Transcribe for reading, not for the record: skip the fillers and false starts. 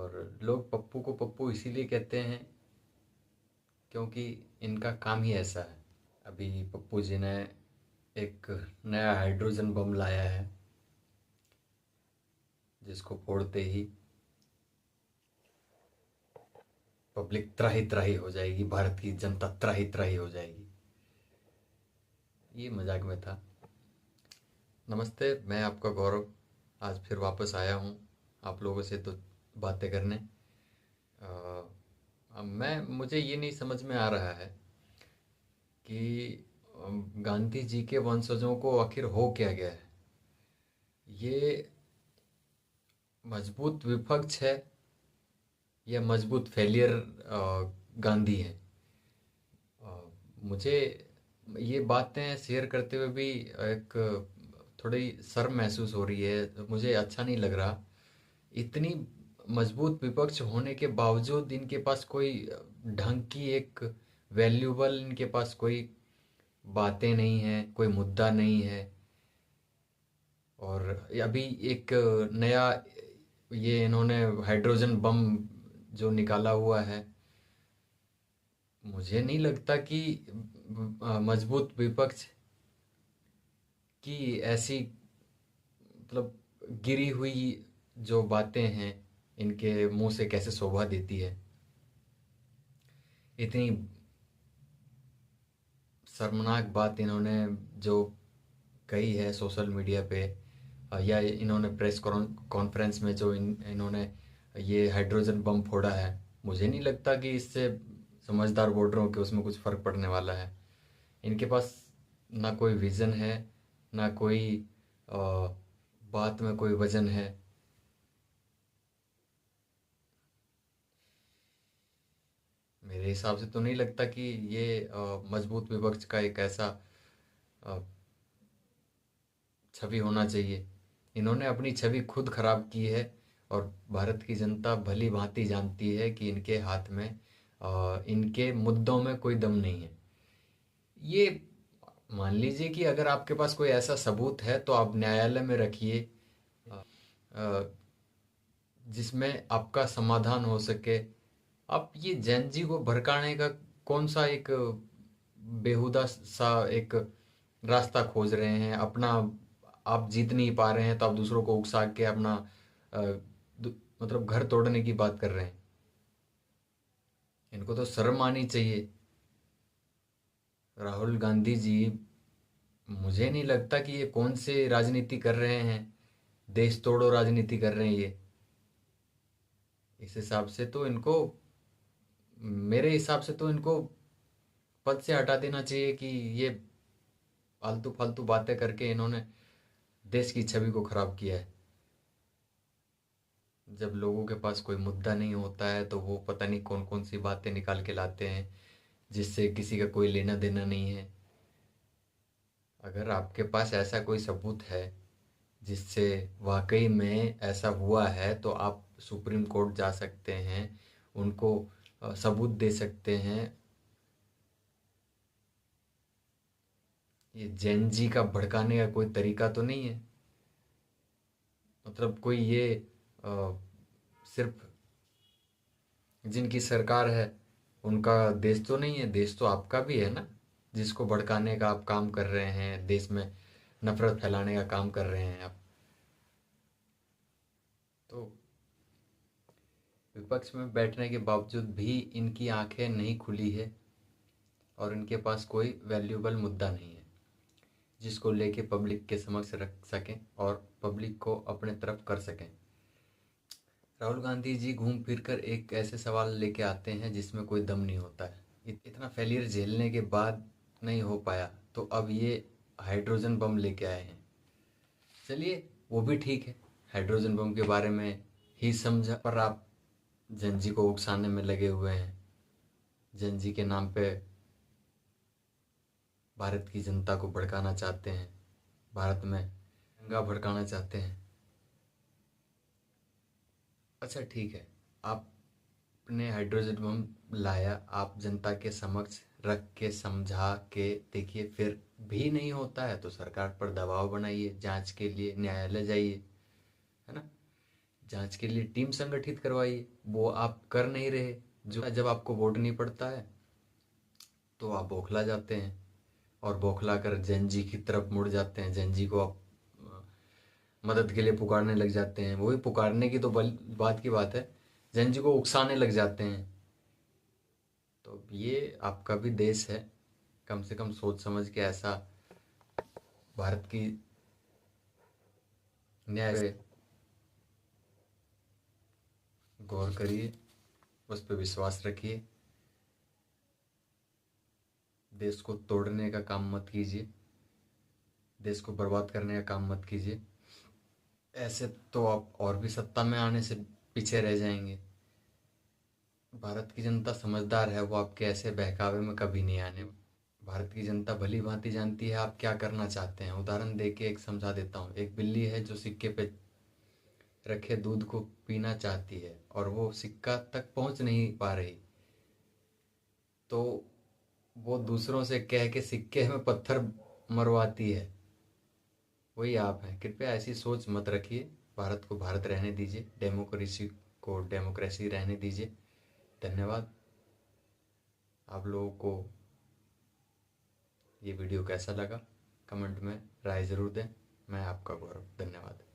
और लोग पप्पू को पप्पू इसीलिए कहते हैं क्योंकि इनका काम ही ऐसा है। अभी पप्पू जी ने एक नया हाइड्रोजन बम लाया है जिसको फोड़ते ही पब्लिक त्राही त्राही हो जाएगी, भारत की जनता त्राही त्राही हो जाएगी। ये मजाक में था। नमस्ते, मैं आपका गौरव आज फिर वापस आया हूँ आप लोगों से तो बातें करने। मैं मुझे ये नहीं समझ में आ रहा है कि गांधी जी के वंशजों को आखिर हो क्या गया है। ये मजबूत विपक्ष है या मजबूत फेलियर गांधी है। मुझे ये बातें शेयर करते हुए भी एक थोड़ी शर्म महसूस हो रही है, मुझे अच्छा नहीं लग रहा। इतनी मजबूत विपक्ष होने के बावजूद इनके पास कोई ढंग की एक वैल्यूबल, इनके पास कोई बातें नहीं हैं, कोई मुद्दा नहीं है। और अभी एक नया ये इन्होंने हाइड्रोजन बम जो निकाला हुआ है, मुझे नहीं लगता कि मजबूत विपक्ष की ऐसी मतलब गिरी हुई जो बातें हैं इनके मुंह से कैसे शोभा देती है। इतनी शर्मनाक बात इन्होंने जो कही है सोशल मीडिया पे, या इन्होंने प्रेस कॉन्फ्रेंस में जो इन्होंने ये हाइड्रोजन बम फोड़ा है, मुझे नहीं लगता कि इससे समझदार वोटरों के उसमें कुछ फ़र्क पड़ने वाला है। इनके पास ना कोई विज़न है, ना कोई अ, बात में कोई वजन है। मेरे हिसाब से तो नहीं लगता कि ये मजबूत विपक्ष का एक ऐसा अ, छवि होना चाहिए। इन्होंने अपनी छवि खुद खराब की है और भारत की जनता भली भांति जानती है कि इनके हाथ में इनके मुद्दों में कोई दम नहीं है। ये मान लीजिए कि अगर आपके पास कोई ऐसा सबूत है तो आप न्यायालय में रखिए, अ, अ, जिसमें आपका समाधान हो सके। आप ये जैन जी को भड़काने का कौन सा एक बेहुदा सा एक रास्ता खोज रहे हैं अपना। आप जीत नहीं पा रहे हैं तो आप दूसरों को उकसा के अपना अ, मतलब घर तोड़ने की बात कर रहे हैं। इनको तो शर्म आनी चाहिए। राहुल गांधी जी, मुझे नहीं लगता कि ये कौन से राजनीति कर रहे हैं, देश तोड़ो राजनीति कर रहे हैं ये। इस हिसाब से तो इनको, मेरे हिसाब से तो इनको पद से हटा देना चाहिए कि ये फालतू फालतू बातें करके इन्होंने देश की छवि को खराब किया है। जब लोगों के पास कोई मुद्दा नहीं होता है तो वो पता नहीं कौन कौन सी बातें निकाल के लाते हैं जिससे किसी का कोई लेना देना नहीं है। अगर आपके पास ऐसा कोई सबूत है जिससे वाकई में ऐसा हुआ है तो आप सुप्रीम कोर्ट जा सकते हैं, उनको सबूत दे सकते हैं। ये जैन जी का भड़काने का कोई तरीका तो नहीं है। मतलब कोई ये अ, सिर्फ जिनकी सरकार है उनका देश तो नहीं है, देश तो आपका भी है ना। जिसको भड़काने का आप काम कर रहे हैं, देश में नफरत फैलाने का काम कर रहे हैं आप। तो विपक्ष में बैठने के बावजूद भी इनकी आंखें नहीं खुली है और इनके पास कोई वैल्यूबल मुद्दा नहीं है जिसको लेके पब्लिक के समक्ष रख सकें और पब्लिक को अपने तरफ कर सकें। राहुल गांधी जी घूम फिर कर एक ऐसे सवाल लेके आते हैं जिसमें कोई दम नहीं होता है। इतना फेलियर झेलने के बाद नहीं हो पाया तो अब ये हाइड्रोजन बम लेके आए हैं। चलिए, वो भी ठीक है, हाइड्रोजन बम के बारे में ही समझा, पर आप जन जी को उकसाने में लगे हुए हैं। जन जी के नाम पे भारत की जनता को भड़काना चाहते हैं, भारत में दंगा भड़काना चाहते हैं। अच्छा ठीक है, आपने हाइड्रोजन बम लाया, आप जनता के समक्ष रख के समझा के देखिए, फिर भी नहीं होता है तो सरकार पर दबाव बनाइए, जांच के लिए न्यायालय जाइए, है ना। जांच के लिए टीम संगठित करवाइए, वो आप कर नहीं रहे। जो जब आपको वोट नहीं पड़ता है तो आप बौखला जाते हैं और बौखला कर जनजी की तरफ मुड़ जाते हैं। जनजी को आप मदद के लिए पुकारने लग जाते हैं। वही पुकारने की तो बात की बात है, जनजी को उकसाने लग जाते हैं। तो ये आपका भी देश है, कम से कम सोच समझ के ऐसा भारत की न्याय पे गौर करिए, उस पर विश्वास रखिए। देश को तोड़ने का काम मत कीजिए, देश को बर्बाद करने का काम मत कीजिए। ऐसे तो आप और भी सत्ता में आने से पीछे रह जाएंगे। भारत की जनता समझदार है, वो आपके ऐसे बहकावे में कभी नहीं आने। भारत की जनता भली भांति जानती है आप क्या करना चाहते हैं। उदाहरण दे के एक समझा देता हूँ। एक बिल्ली है जो सिक्के पे रखे दूध को पीना चाहती है और वो सिक्का तक पहुंच नहीं पा रही, तो वो दूसरों से कह के सिक्के में पत्थर मरवाती है। वही आप हैं। कृपया ऐसी सोच मत रखिए। भारत को भारत रहने दीजिए, डेमोक्रेसी को डेमोक्रेसी रहने दीजिए। धन्यवाद। आप लोगों को ये वीडियो कैसा लगा कमेंट में राय ज़रूर दें। मैं आपका गौरव। धन्यवाद।